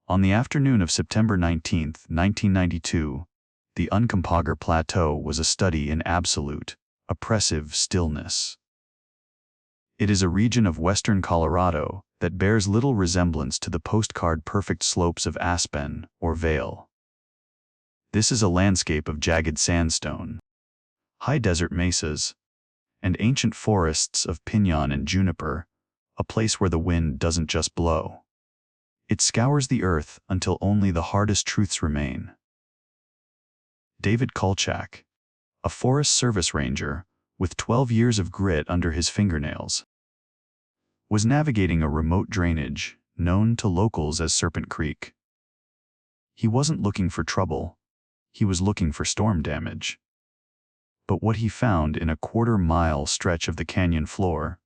On the afternoon of September 19, 1992, the Uncompahgre Plateau was a study in absolute, oppressive stillness. It is a region of western Colorado that bears little resemblance to the postcard-perfect slopes of Aspen or Vail. This is a landscape of jagged sandstone, high desert mesas, and ancient forests of pinon and juniper, a place where the wind doesn't just blow. It scours the earth until only the hardest truths remain. David Kolchak, a Forest Service ranger with 12 years of grit under his fingernails, was navigating a remote drainage known to locals as Serpent Creek. He wasn't looking for trouble, he was looking for storm damage. But what he found in a quarter-mile stretch of the canyon floor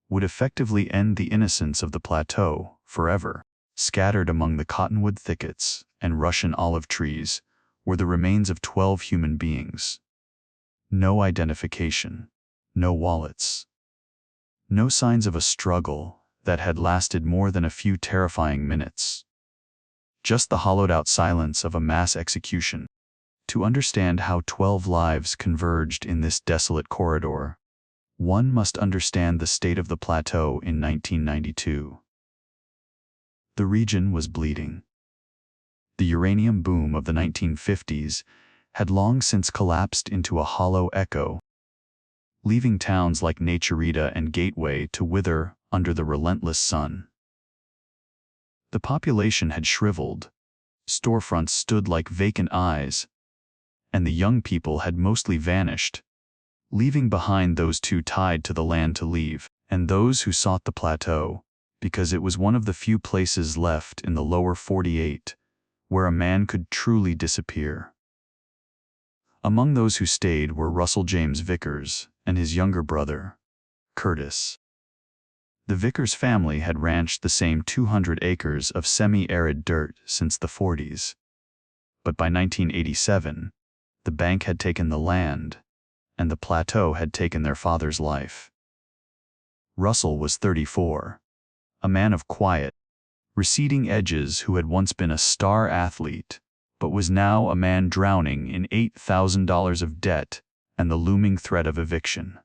would effectively end the innocence of the plateau forever. Scattered among the cottonwood thickets and Russian olive trees were the remains of 12 human beings. No identification, no wallets, no signs of a struggle that had lasted more than a few terrifying minutes. Just the hollowed-out silence of a mass execution. To understand how 12 lives converged in this desolate corridor, one must understand the state of the plateau in 1992. The region was bleeding. The uranium boom of the 1950s had long since collapsed into a hollow echo, leaving towns like Naturita and Gateway to wither under the relentless sun. The population had shriveled, storefronts stood like vacant eyes, and the young people had mostly vanished, leaving behind those too tied to the land to leave, and those who sought the plateau, because it was one of the few places left in the lower 48 where a man could truly disappear. Among those who stayed were Russell James Vickers and his younger brother, Curtis. The Vickers family had ranched the same 200 acres of semi-arid dirt since the 40s. But by 1987, the bank had taken the land, and the plateau had taken their father's life. Russell was 34. A man of quiet, receding edges who had once been a star athlete, but was now a man drowning in $8,000 of debt and the looming threat of eviction.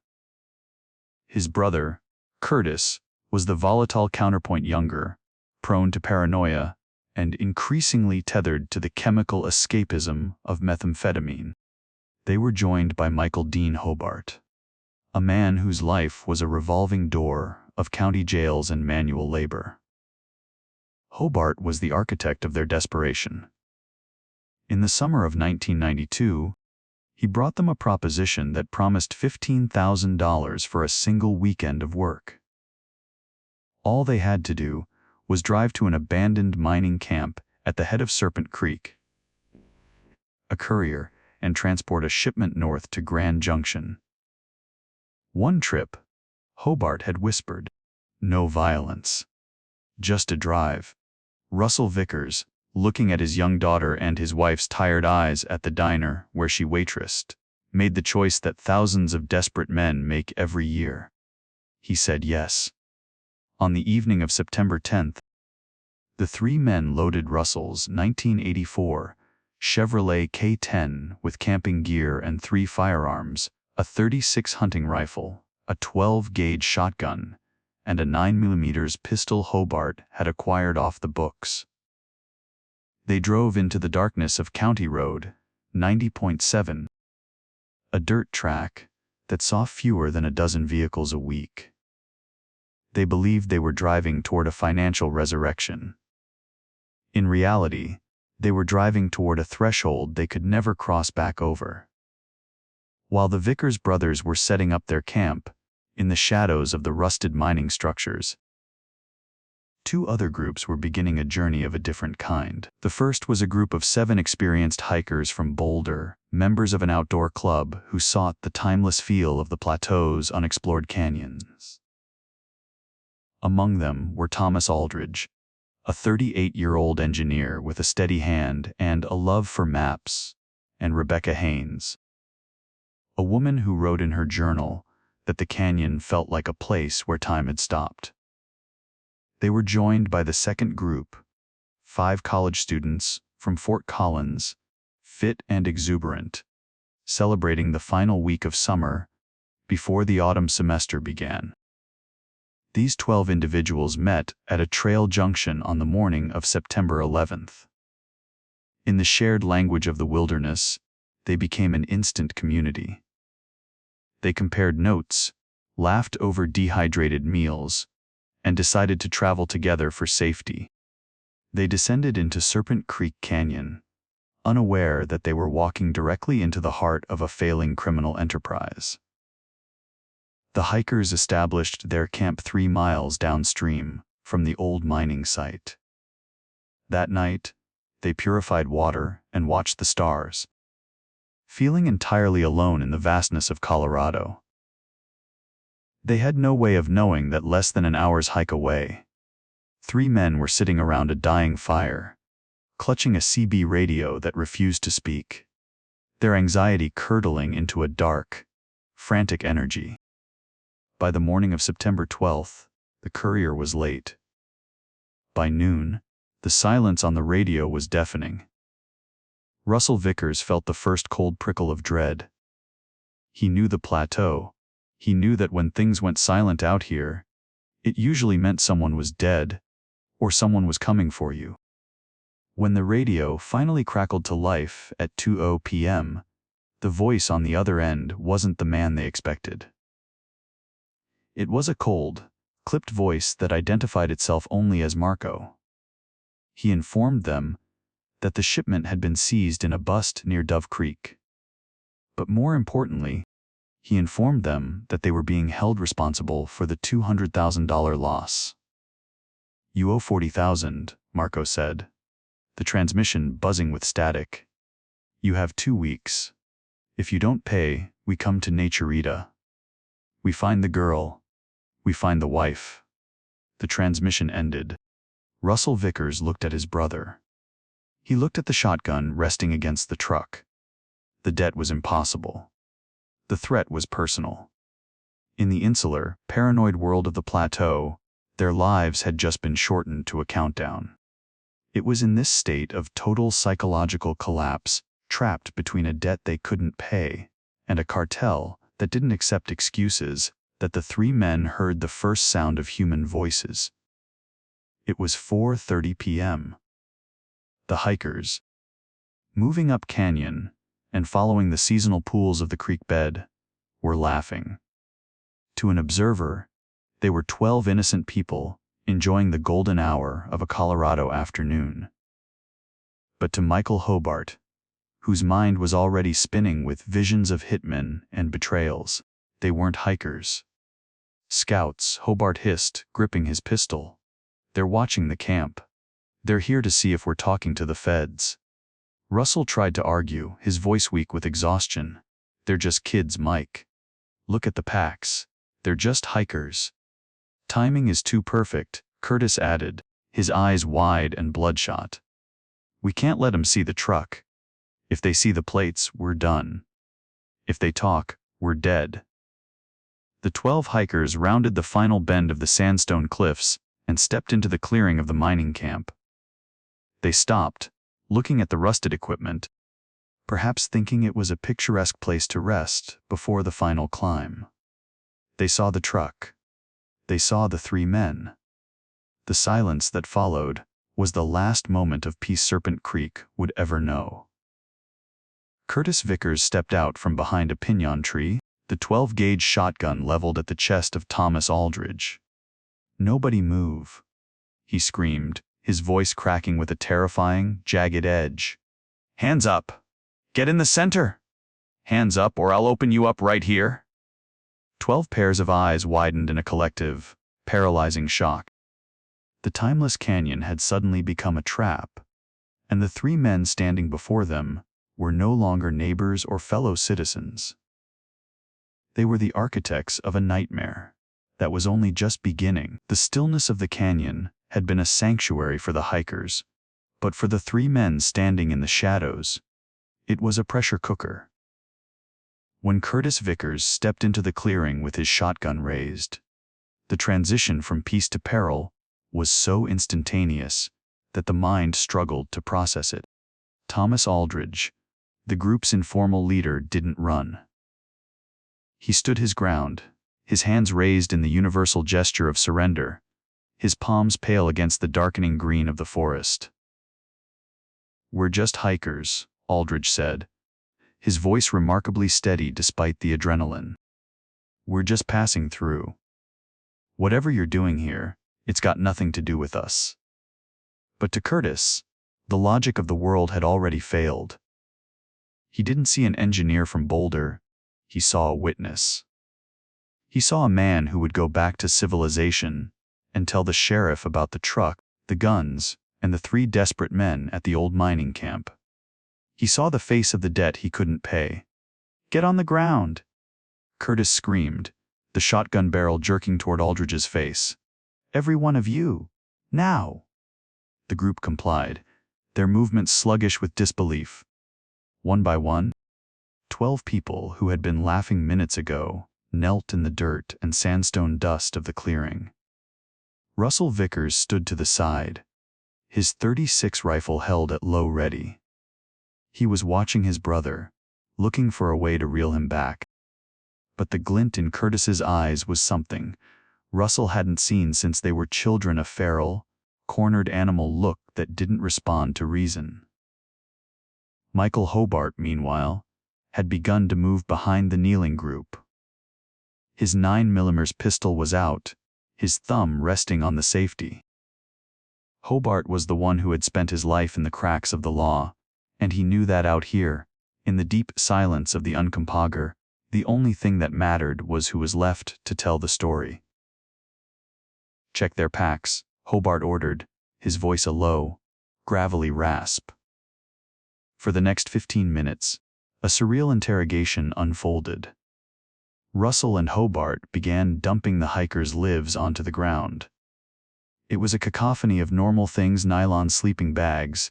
His brother, Curtis, was the volatile counterpoint younger, prone to paranoia, and increasingly tethered to the chemical escapism of methamphetamine. They were joined by Michael Dean Hobart, a man whose life was a revolving door of county jails and manual labor. Hobart was the architect of their desperation. In the summer of 1992, he brought them a proposition that promised $15,000 for a single weekend of work. All they had to do was drive to an abandoned mining camp at the head of Serpent Creek, a courier, and transport a shipment north to Grand Junction. One trip, Hobart had whispered, "No violence. Just a drive." Russell Vickers, looking at his young daughter and his wife's tired eyes at the diner where she waitressed, made the choice that thousands of desperate men make every year. He said yes. On the evening of September 10th, the three men loaded Russell's 1984 Chevrolet K10 with camping gear and 3 firearms, a .36 hunting rifle, a 12-gauge shotgun, and a 9mm pistol Hobart had acquired off the books. They drove into the darkness of County Road 90.7, a dirt track that saw fewer than a dozen vehicles a week. They believed they were driving toward a financial resurrection. In reality, they were driving toward a threshold they could never cross back over. While the Vickers brothers were setting up their camp, in the shadows of the rusted mining structures, 2 other groups were beginning a journey of a different kind. The first was a group of 7 experienced hikers from Boulder, members of an outdoor club who sought the timeless feel of the plateau's unexplored canyons. Among them were Thomas Aldridge, a 38-year-old engineer with a steady hand and a love for maps, and Rebecca Haynes, a woman who wrote in her journal that the canyon felt like a place where time had stopped. They were joined by the second group, 5 college students from Fort Collins, fit and exuberant, celebrating the final week of summer before the autumn semester began. These 12 individuals met at a trail junction on the morning of September 11th. In the shared language of the wilderness, they became an instant community. They compared notes, laughed over dehydrated meals, and decided to travel together for safety. They descended into Serpent Creek Canyon, unaware that they were walking directly into the heart of a failing criminal enterprise. The hikers established their camp 3 miles downstream from the old mining site. That night, they purified water and watched the stars, feeling entirely alone in the vastness of Colorado. They had no way of knowing that less than an hour's hike away, 3 men were sitting around a dying fire, clutching a CB radio that refused to speak, their anxiety curdling into a dark, frantic energy. By the morning of September 12th, the courier was late. By noon, the silence on the radio was deafening. Russell Vickers felt the first cold prickle of dread. He knew the plateau. He knew that when things went silent out here, it usually meant someone was dead, or someone was coming for you. When the radio finally crackled to life at 2:00 p.m., the voice on the other end wasn't the man they expected. It was a cold, clipped voice that identified itself only as Marco. He informed them that the shipment had been seized in a bust near Dove Creek. But more importantly, he informed them that they were being held responsible for the $200,000 loss. "You owe $40,000, Marco said, the transmission buzzing with static. "You have 2 weeks. If you don't pay, we come to Naturita. We find the girl. We find the wife." The transmission ended. Russell Vickers looked at his brother. He looked at the shotgun resting against the truck. The debt was impossible. The threat was personal. In the insular, paranoid world of the plateau, their lives had just been shortened to a countdown. It was in this state of total psychological collapse, trapped between a debt they couldn't pay and a cartel that didn't accept excuses, that the 3 men heard the first sound of human voices. It was 4:30 p.m. The hikers, moving up canyon and following the seasonal pools of the creek bed, were laughing. To an observer, they were 12 innocent people enjoying the golden hour of a Colorado afternoon. But to Michael Hobart, whose mind was already spinning with visions of hitmen and betrayals, they weren't hikers. "Scouts," Hobart hissed, gripping his pistol. "They're watching the camp. They're here to see if we're talking to the feds." Russell tried to argue, his voice weak with exhaustion. "They're just kids, Mike. Look at the packs. They're just hikers." "Timing is too perfect," Curtis added, his eyes wide and bloodshot. "We can't let 'em see the truck. If they see the plates, we're done. If they talk, we're dead." The 12 hikers rounded the final bend of the sandstone cliffs and stepped into the clearing of the mining camp. They stopped, looking at the rusted equipment, perhaps thinking it was a picturesque place to rest before the final climb. They saw the truck. They saw the 3 men. The silence that followed was the last moment of peace Serpent Creek would ever know. Curtis Vickers stepped out from behind a piñon tree, the 12-gauge shotgun leveled at the chest of Thomas Aldridge. "Nobody move," he screamed, his voice cracking with a terrifying, jagged edge. "Hands up! Get in the center! Hands up or I'll open you up right here!" 12 pairs of eyes widened in a collective, paralyzing shock. The timeless canyon had suddenly become a trap, and the 3 men standing before them were no longer neighbors or fellow citizens. They were the architects of a nightmare that was only just beginning. The stillness of the canyon had been a sanctuary for the hikers, but for the 3 men standing in the shadows, it was a pressure cooker. When Curtis Vickers stepped into the clearing with his shotgun raised, the transition from peace to peril was so instantaneous that the mind struggled to process it. Thomas Aldridge, the group's informal leader, didn't run. He stood his ground, his hands raised in the universal gesture of surrender, his palms pale against the darkening green of the forest. "We're just hikers," Aldridge said, his voice remarkably steady despite the adrenaline. "We're just passing through. Whatever you're doing here, it's got nothing to do with us." But to Curtis, the logic of the world had already failed. He didn't see an engineer from Boulder, he saw a witness. He saw a man who would go back to civilization and tell the sheriff about the truck, the guns, and the 3 desperate men at the old mining camp. He saw the face of the debt he couldn't pay. "Get on the ground!" Curtis screamed, the shotgun barrel jerking toward Aldridge's face. "Every one of you! Now!" The group complied, their movements sluggish with disbelief. One by one, 12 people who had been laughing minutes ago knelt in the dirt and sandstone dust of the clearing. Russell Vickers stood to the side, his .36 rifle held at low ready. He was watching his brother, looking for a way to reel him back. But the glint in Curtis's eyes was something Russell hadn't seen since they were children, a feral, cornered animal look that didn't respond to reason. Michael Hobart, meanwhile, had begun to move behind the kneeling group. His 9mm pistol was out, his thumb resting on the safety. Hobart was the one who had spent his life in the cracks of the law, and he knew that out here, in the deep silence of the Uncompahgre, the only thing that mattered was who was left to tell the story. "Check their packs," Hobart ordered, his voice a low, gravelly rasp. For the next 15 minutes, a surreal interrogation unfolded. Russell and Hobart began dumping the hikers' lives onto the ground. It was a cacophony of normal things: nylon sleeping bags,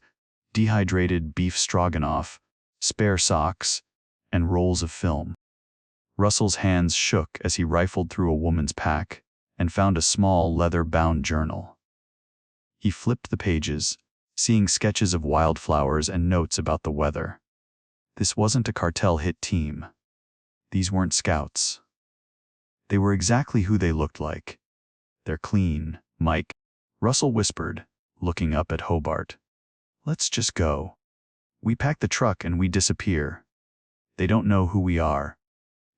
dehydrated beef stroganoff, spare socks, and rolls of film. Russell's hands shook as he rifled through a woman's pack and found a small leather-bound journal. He flipped the pages, seeing sketches of wildflowers and notes about the weather. This wasn't a cartel-hit team. These weren't scouts. They were exactly who they looked like. "They're clean, Mike," Russell whispered, looking up at Hobart. "Let's just go. We pack the truck and we disappear. They don't know who we are.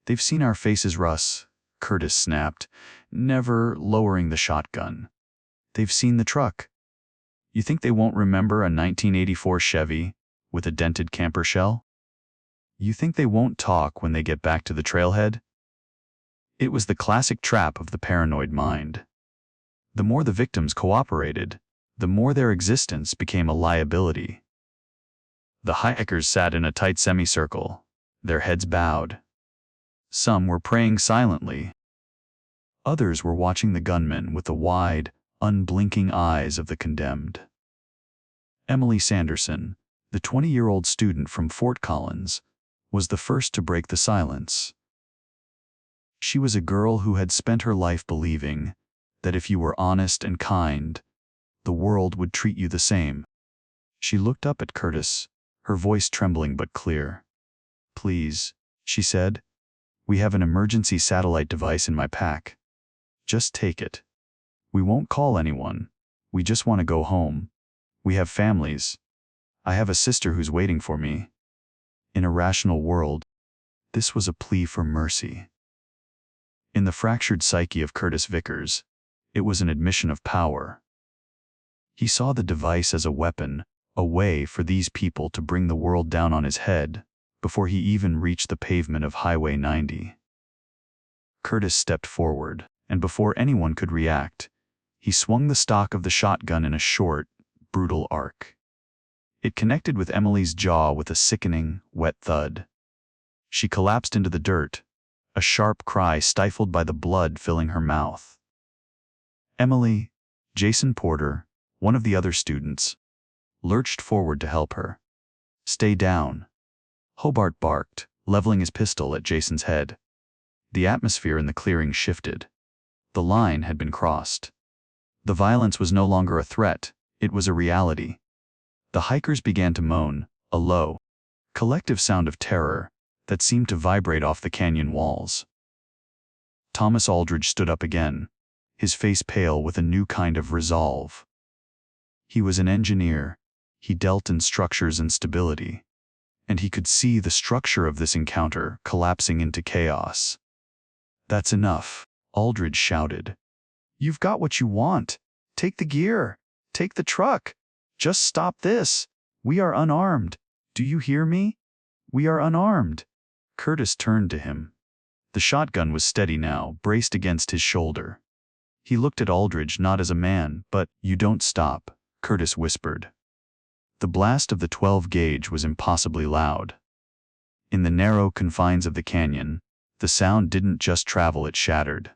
They've seen our faces, Russ," Curtis snapped, never lowering the shotgun. "They've seen the truck. You think they won't remember a 1984 Chevy with a dented camper shell? You think they won't talk when they get back to the trailhead?" It was the classic trap of the paranoid mind. The more the victims cooperated, the more their existence became a liability. The hikers sat in a tight semicircle, their heads bowed. Some were praying silently. Others were watching the gunmen with the wide, unblinking eyes of the condemned. Emily Sanderson, the 20-year-old student from Fort Collins, was the first to break the silence. She was a girl who had spent her life believing that if you were honest and kind, the world would treat you the same. She looked up at Curtis, her voice trembling but clear. "Please," she said, "we have an emergency satellite device in my pack. Just take it. We won't call anyone. We just want to go home. We have families. I have a sister who's waiting for me." In a rational world, this was a plea for mercy. In the fractured psyche of Curtis Vickers, it was an admission of power. He saw the device as a weapon, a way for these people to bring the world down on his head before he even reached the pavement of Highway 90. Curtis stepped forward, and before anyone could react, he swung the stock of the shotgun in a short, brutal arc. It connected with Emily's jaw with a sickening, wet thud. She collapsed into the dirt, a sharp cry stifled by the blood filling her mouth. Emily, Jason Porter, one of the other students, lurched forward to help her. "Stay down," Hobart barked, leveling his pistol at Jason's head. The atmosphere in the clearing shifted. The line had been crossed. The violence was no longer a threat, It was a reality. The hikers began to moan, a low, collective sound of terror that seemed to vibrate off the canyon walls. Thomas Aldridge stood up again, his face pale with a new kind of resolve. He was an engineer. He dealt in structures and stability, and he could see the structure of this encounter collapsing into chaos. "That's enough," Aldridge shouted. "You've got what you want. Take the gear. Take the truck. Just stop this. We are unarmed. Do you hear me? We are unarmed." Curtis turned to him. The shotgun was steady now, braced against his shoulder. He looked at Aldridge not as a man, but, "You don't stop," Curtis whispered. The blast of the 12-gauge was impossibly loud. In the narrow confines of the canyon, the sound didn't just travel, it shattered.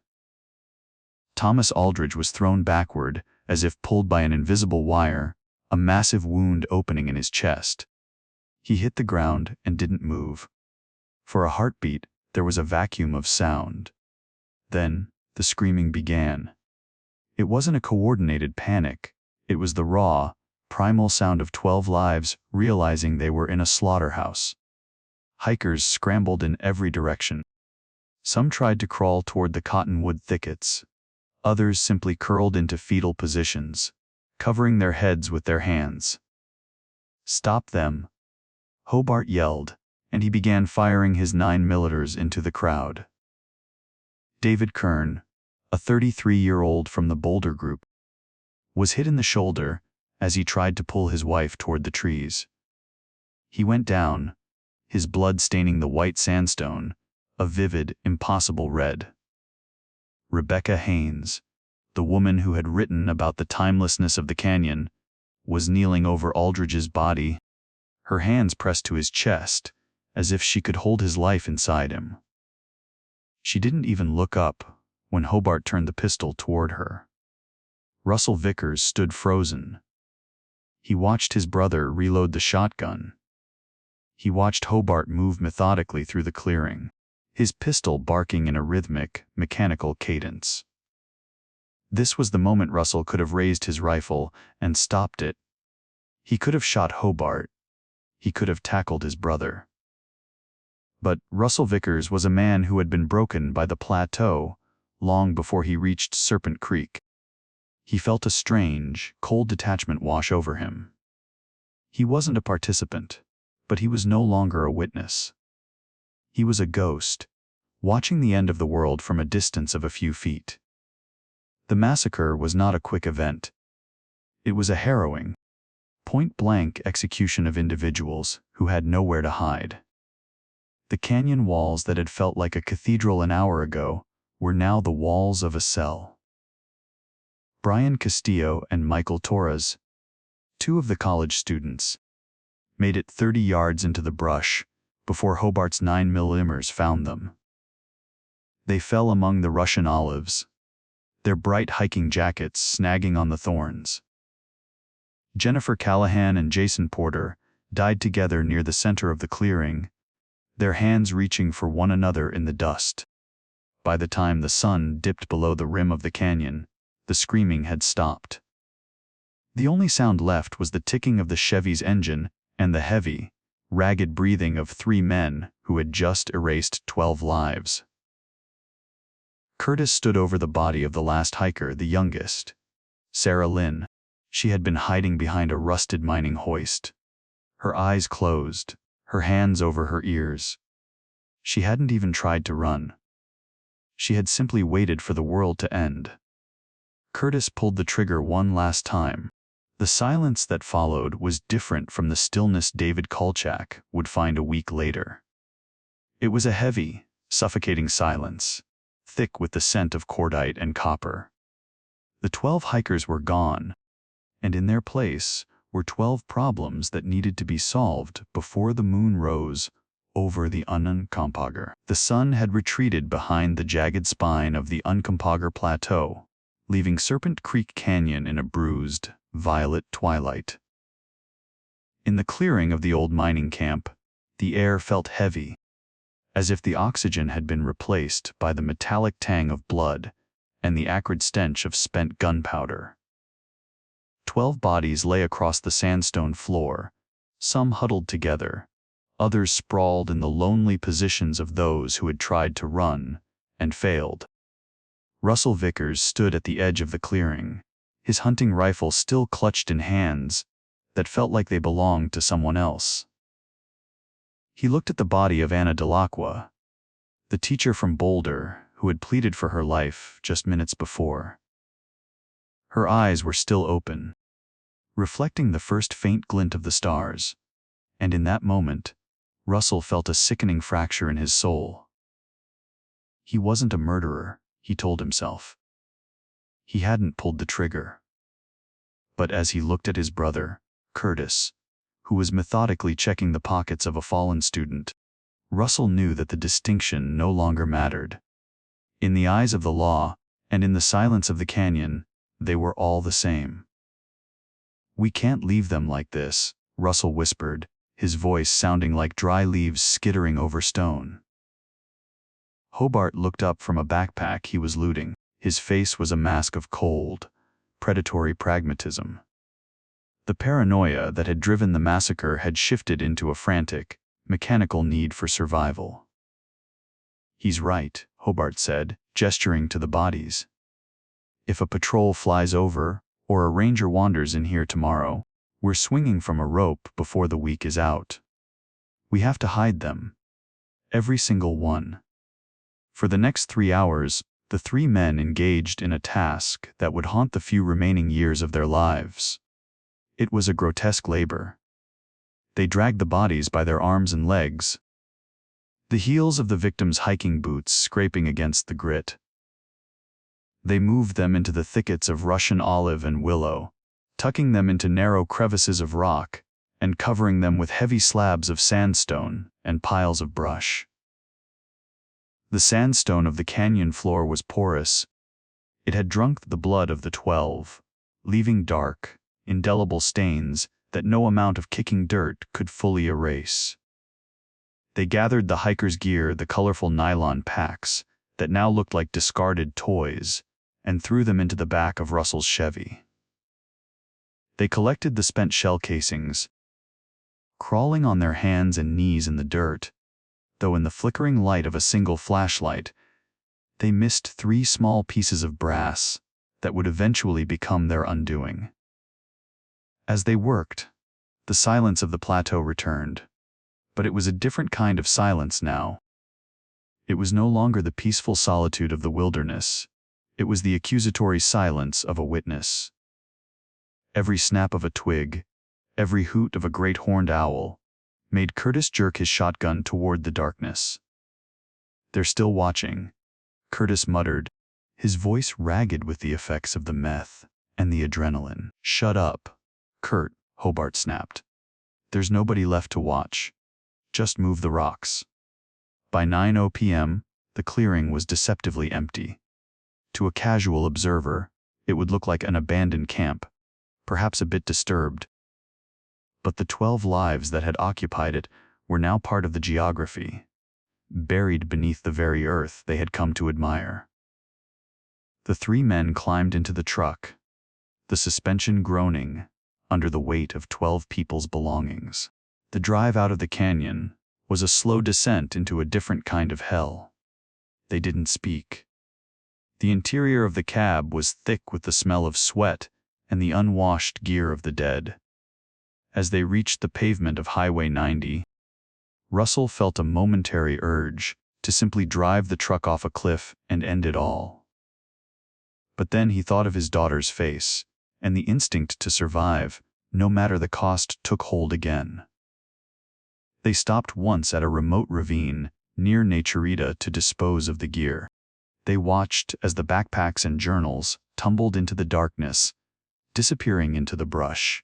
Thomas Aldridge was thrown backward, as if pulled by an invisible wire, a massive wound opening in his chest. He hit the ground and didn't move. For a heartbeat, there was a vacuum of sound. Then, the screaming began. It wasn't a coordinated panic. It was the raw, primal sound of 12 lives realizing they were in a slaughterhouse. Hikers scrambled in every direction. Some tried to crawl toward the cottonwood thickets. Others simply curled into fetal positions, covering their heads with their hands. "Stop them!" Hobart yelled, and he began firing his 9mm into the crowd. David Kern, a 33-year-old from the Boulder Group, was hit in the shoulder as he tried to pull his wife toward the trees. He went down, his blood staining the white sandstone, a vivid, impossible red. Rebecca Haynes, the woman who had written about the timelessness of the canyon, was kneeling over Aldridge's body, her hands pressed to his chest, as if she could hold his life inside him. She didn't even look up when Hobart turned the pistol toward her. Russell Vickers stood frozen. He watched his brother reload the shotgun. He watched Hobart move methodically through the clearing, his pistol barking in a rhythmic, mechanical cadence. This was the moment Russell could have raised his rifle and stopped it. He could have shot Hobart. He could have tackled his brother. But Russell Vickers was a man who had been broken by the plateau long before he reached Serpent Creek. He felt a strange, cold detachment wash over him. He wasn't a participant, but he was no longer a witness. He was a ghost, watching the end of the world from a distance of a few feet. The massacre was not a quick event. It was a harrowing, point-blank execution of individuals who had nowhere to hide. The canyon walls that had felt like a cathedral an hour ago were now the walls of a cell. Brian Castillo and Michael Torres, two of the college students, made it 30 yards into the brush before Hobart's 9mm found them. They fell among the Russian olives, their bright hiking jackets snagging on the thorns. Jennifer Callahan and Jason Porter died together near the center of the clearing, their hands reaching for one another in the dust. By the time the sun dipped below the rim of the canyon, the screaming had stopped. The only sound left was the ticking of the Chevy's engine and the heavy, ragged breathing of 3 men who had just erased 12 lives. Curtis stood over the body of the last hiker, the youngest, Sarah Lynn. She had been hiding behind a rusted mining hoist, her eyes closed, her hands over her ears. She hadn't even tried to run. She had simply waited for the world to end. Curtis pulled the trigger one last time. The silence that followed was different from the stillness David Kolchak would find a week later. It was a heavy, suffocating silence, thick with the scent of cordite and copper. The 12 hikers were gone, and in their place were 12 problems that needed to be solved before the moon rose over the Uncompahgre. The sun had retreated behind the jagged spine of the Uncompahgre Plateau, leaving Serpent Creek Canyon in a bruised, violet twilight. In the clearing of the old mining camp, the air felt heavy, as if the oxygen had been replaced by the metallic tang of blood and the acrid stench of spent gunpowder. 12 bodies lay across the sandstone floor, some huddled together, others sprawled in the lonely positions of those who had tried to run and failed. Russell Vickers stood at the edge of the clearing, his hunting rifle still clutched in hands that felt like they belonged to someone else. He looked at the body of Anna Delacqua, the teacher from Boulder who had pleaded for her life just minutes before. Her eyes were still open, reflecting the first faint glint of the stars, and in that moment, Russell felt a sickening fracture in his soul. He wasn't a murderer, he told himself. He hadn't pulled the trigger. But as he looked at his brother, Curtis, who was methodically checking the pockets of a fallen student, Russell knew that the distinction no longer mattered. In the eyes of the law, and in the silence of the canyon, they were all the same. "We can't leave them like this," Russell whispered, his voice sounding like dry leaves skittering over stone. Hobart looked up from a backpack he was looting. His face was a mask of cold, predatory pragmatism. The paranoia that had driven the massacre had shifted into a frantic, mechanical need for survival. "He's right," Hobart said, gesturing to the bodies. "If a patrol flies over, or a ranger wanders in here tomorrow, we're swinging from a rope before the week is out. We have to hide them. Every single one." For the next 3 hours, the 3 men engaged in a task that would haunt the few remaining years of their lives. It was a grotesque labor. They dragged the bodies by their arms and legs, the heels of the victims' hiking boots scraping against the grit. They moved them into the thickets of Russian olive and willow, tucking them into narrow crevices of rock, and covering them with heavy slabs of sandstone and piles of brush. The sandstone of the canyon floor was porous. It had drunk the blood of the 12, leaving dark, indelible stains that no amount of kicking dirt could fully erase. They gathered the hikers' gear, the colorful nylon packs that now looked like discarded toys, and threw them into the back of Russell's Chevy. They collected the spent shell casings, crawling on their hands and knees in the dirt, though in the flickering light of a single flashlight, they missed 3 small pieces of brass that would eventually become their undoing. As they worked, the silence of the plateau returned, but it was a different kind of silence now. It was no longer the peaceful solitude of the wilderness. It was the accusatory silence of a witness. Every snap of a twig, every hoot of a great horned owl, made Curtis jerk his shotgun toward the darkness. "They're still watching," Curtis muttered, his voice ragged with the effects of the meth and the adrenaline. "Shut up, Kurt," Hobart snapped. "There's nobody left to watch. Just move the rocks." By 9:00 p.m., the clearing was deceptively empty. To a casual observer, it would look like an abandoned camp, perhaps a bit disturbed. But the 12 lives that had occupied it were now part of the geography, buried beneath the very earth they had come to admire. The 3 men climbed into the truck, the suspension groaning under the weight of 12 people's belongings. The drive out of the canyon was a slow descent into a different kind of hell. They didn't speak. The interior of the cab was thick with the smell of sweat and the unwashed gear of the dead. As they reached the pavement of Highway 90, Russell felt a momentary urge to simply drive the truck off a cliff and end it all. But then he thought of his daughter's face, and the instinct to survive, no matter the cost, took hold again. They stopped once at a remote ravine near Naturita to dispose of the gear. They watched as the backpacks and journals tumbled into the darkness, disappearing into the brush.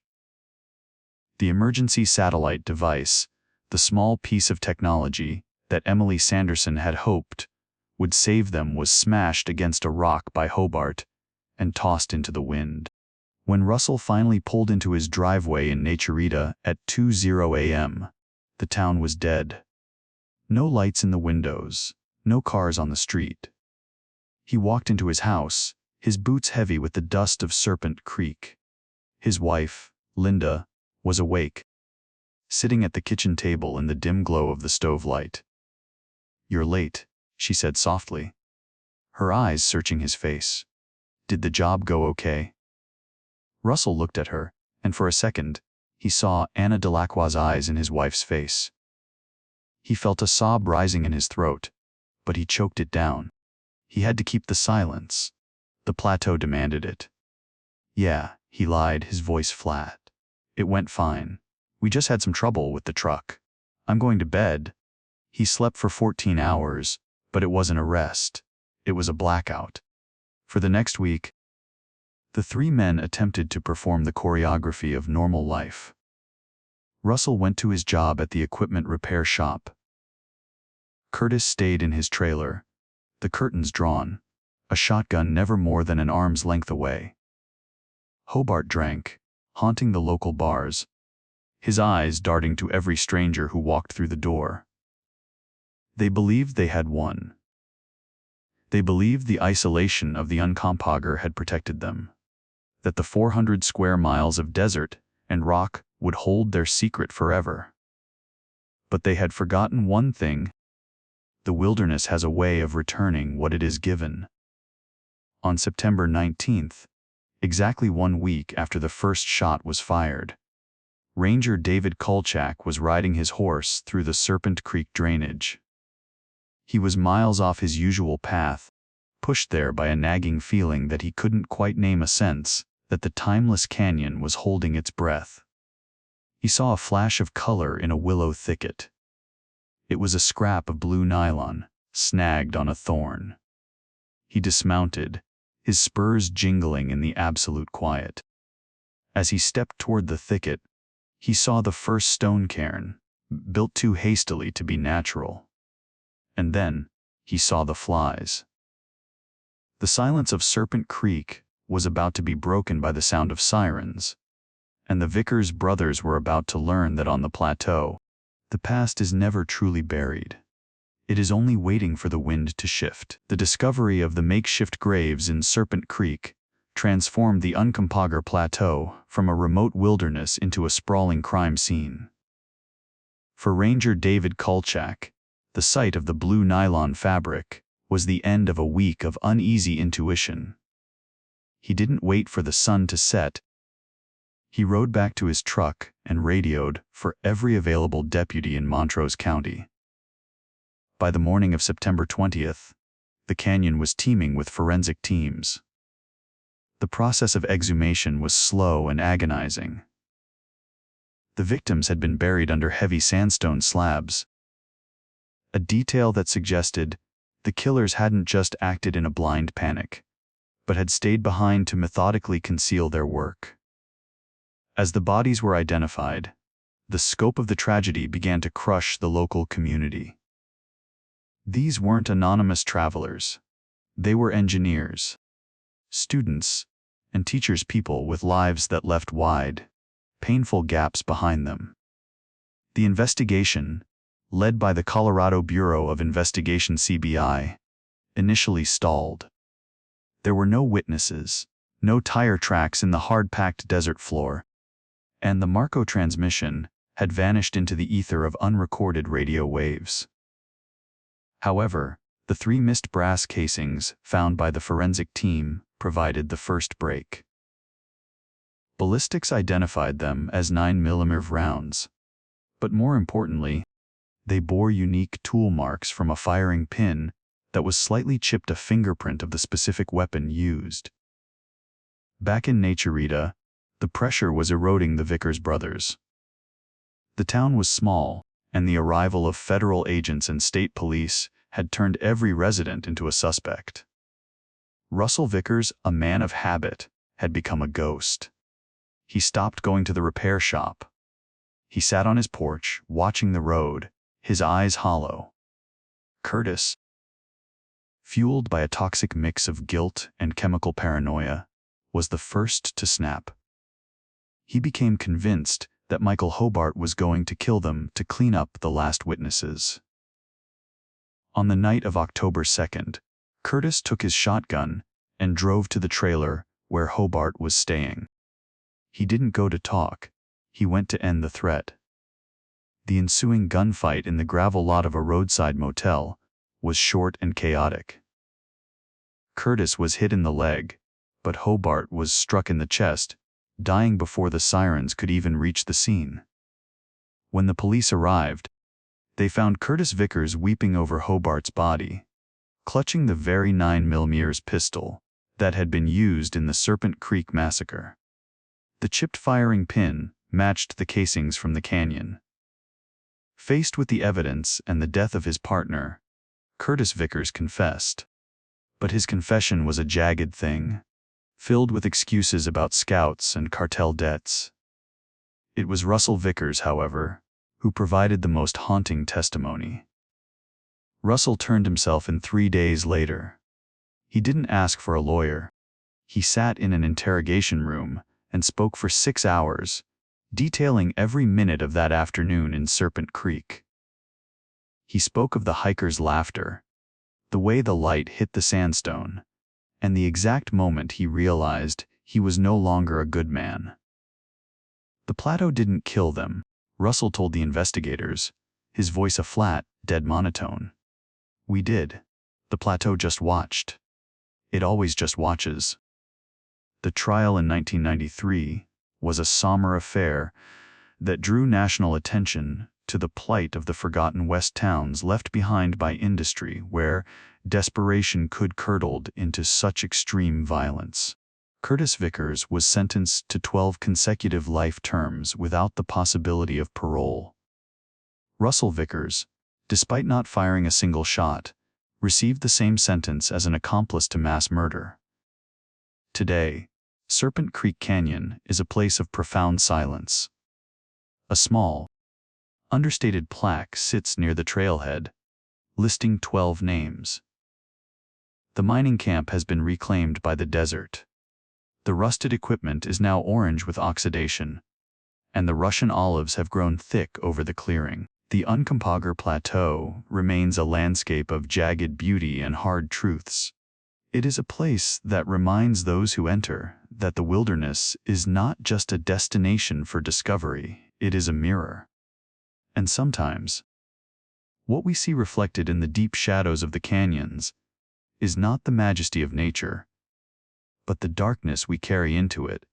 The emergency satellite device, the small piece of technology that Emily Sanderson had hoped would save them, was smashed against a rock by Hobart and tossed into the wind. When Russell finally pulled into his driveway in Naturita at 2:00 a.m., the town was dead. No lights in the windows, no cars on the street. He walked into his house, his boots heavy with the dust of Serpent Creek. His wife, Linda, was awake, sitting at the kitchen table in the dim glow of the stove light. "You're late," she said softly, her eyes searching his face. "Did the job go okay?" Russell looked at her, and for a second, he saw Anna Delacroix's eyes in his wife's face. He felt a sob rising in his throat, but he choked it down. He had to keep the silence. The plateau demanded it. "Yeah," he lied, his voice flat. "It went fine. We just had some trouble with the truck. I'm going to bed." He slept for 14 hours, but it wasn't a rest. It was a blackout. For the next week, the three men attempted to perform the choreography of normal life. Russell went to his job at the equipment repair shop. Curtis stayed in his trailer, the curtains drawn, a shotgun never more than an arm's length away. Hobart drank, haunting the local bars, his eyes darting to every stranger who walked through the door. They believed they had won. They believed the isolation of the Uncompahgre had protected them, that the 400 square miles of desert and rock would hold their secret forever. But they had forgotten one thing: the wilderness has a way of returning what it is given. On September 19th, exactly 1 week after the first shot was fired, Ranger David Kolchak was riding his horse through the Serpent Creek drainage. He was miles off his usual path, pushed there by a nagging feeling that he couldn't quite name, a sense that the timeless canyon was holding its breath. He saw a flash of color in a willow thicket. It was a scrap of blue nylon, snagged on a thorn. He dismounted, his spurs jingling in the absolute quiet. As he stepped toward the thicket, he saw the first stone cairn, built too hastily to be natural. And then, he saw the flies. The silence of Serpent Creek was about to be broken by the sound of sirens, and the Vickers brothers were about to learn that on the plateau, the past is never truly buried. It is only waiting for the wind to shift. The discovery of the makeshift graves in Serpent Creek transformed the Uncompahgre Plateau from a remote wilderness into a sprawling crime scene. For Ranger David Kolchak, the sight of the blue nylon fabric was the end of a week of uneasy intuition. He didn't wait for the sun to set. He rode back to his truck and radioed for every available deputy in Montrose County. By the morning of September 20th, the canyon was teeming with forensic teams. The process of exhumation was slow and agonizing. The victims had been buried under heavy sandstone slabs, a detail that suggested the killers hadn't just acted in a blind panic, but had stayed behind to methodically conceal their work. As the bodies were identified, the scope of the tragedy began to crush the local community. These weren't anonymous travelers. They were engineers, students, and teachers, people with lives that left wide, painful gaps behind them. The investigation, led by the Colorado Bureau of Investigation (CBI), initially stalled. There were no witnesses, no tire tracks in the hard-packed desert floor, and the Marco transmission had vanished into the ether of unrecorded radio waves. However, the 3 missed brass casings found by the forensic team provided the first break. Ballistics identified them as 9mm rounds, but more importantly, they bore unique tool marks from a firing pin that was slightly chipped, a fingerprint of the specific weapon used. Back in Naturita, the pressure was eroding the Vickers brothers. The town was small, and the arrival of federal agents and state police had turned every resident into a suspect. Russell Vickers, a man of habit, had become a ghost. He stopped going to the repair shop. He sat on his porch, watching the road, his eyes hollow. Curtis, fueled by a toxic mix of guilt and chemical paranoia, was the first to snap. He became convinced that Michael Hobart was going to kill them to clean up the last witnesses. On the night of October 2nd, Curtis took his shotgun and drove to the trailer where Hobart was staying. He didn't go to talk, he went to end the threat. The ensuing gunfight in the gravel lot of a roadside motel was short and chaotic. Curtis was hit in the leg, but Hobart was struck in the chest, dying before the sirens could even reach the scene. When the police arrived, they found Curtis Vickers weeping over Hobart's body, clutching the very 9mm pistol that had been used in the Serpent Creek Massacre. The chipped firing pin matched the casings from the canyon. Faced with the evidence and the death of his partner, Curtis Vickers confessed. But his confession was a jagged thing, filled with excuses about scouts and cartel debts. It was Russell Vickers, however, who provided the most haunting testimony. Russell turned himself in 3 days later. He didn't ask for a lawyer. He sat in an interrogation room and spoke for 6 hours, detailing every minute of that afternoon in Serpent Creek. He spoke of the hikers' laughter, the way the light hit the sandstone, and the exact moment he realized he was no longer a good man. The plateau didn't kill them, Russell told the investigators, his voice a flat, dead monotone. We did. The plateau just watched. It always just watches. The trial in 1993 was a somber affair that drew national attention to the plight of the forgotten West towns left behind by industry, where desperation could curdled into such extreme violence. Curtis Vickers was sentenced to 12 consecutive life terms without the possibility of parole. Russell Vickers, despite not firing a single shot, received the same sentence as an accomplice to mass murder. Today, Serpent Creek Canyon is a place of profound silence. A small, understated plaque sits near the trailhead, listing 12 names. The mining camp has been reclaimed by the desert. The rusted equipment is now orange with oxidation, and the Russian olives have grown thick over the clearing. The Uncompahgre Plateau remains a landscape of jagged beauty and hard truths. It is a place that reminds those who enter that the wilderness is not just a destination for discovery, it is a mirror. And sometimes, what we see reflected in the deep shadows of the canyons is not the majesty of nature, but the darkness we carry into it.